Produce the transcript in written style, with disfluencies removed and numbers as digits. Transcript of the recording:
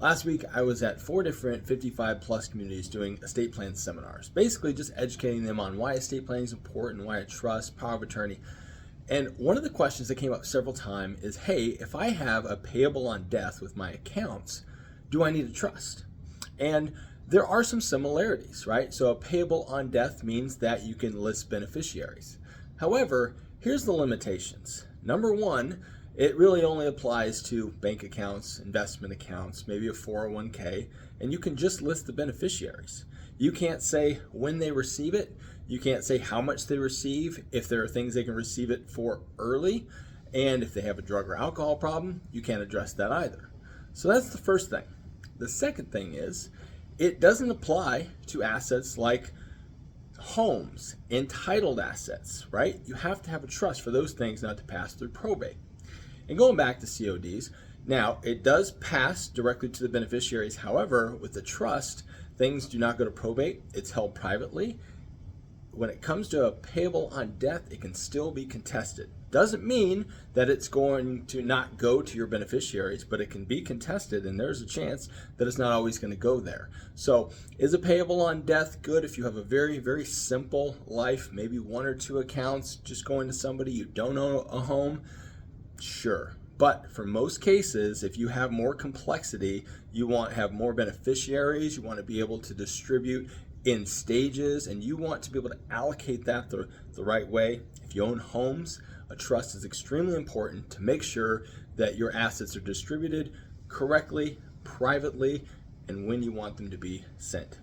Last week, I was at 4 different 55 plus communities doing estate plan seminars, basically just educating them on why estate planning is important, why a trust, power of attorney. And one of the questions that came up several times is, hey, if I have a payable on death with my accounts, do I need a trust? And there are some similarities, right? So a payable on death means that you can list beneficiaries. However, here's the limitations. Number one, it really only applies to bank accounts, investment accounts, maybe a 401k, and you can just list the beneficiaries. You can't say when they receive it. You can't say how much they receive, if there are things they can receive it for early, and if they have a drug or alcohol problem, you can't address that either. So that's the first thing. The second thing is, it doesn't apply to assets like homes, entitled assets, right? You have to have a trust for those things not to pass through probate. And going back to CODs, now it does pass directly to the beneficiaries. However, with the trust, things do not go to probate. It's held privately. When it comes to a payable on death, it can still be contested. Doesn't mean that it's going to not go to your beneficiaries, but it can be contested, and there's a chance that it's not always going to go there. So is a payable on death good if you have a very, very simple life, maybe 1 or 2 accounts, just going to somebody, you don't own a home? Sure. But for most cases, if you have more complexity, you want to have more beneficiaries, you want to be able to distribute in stages, and you want to be able to allocate that the right way. If you own homes, a trust is extremely important to make sure that your assets are distributed correctly, privately, and when you want them to be sent.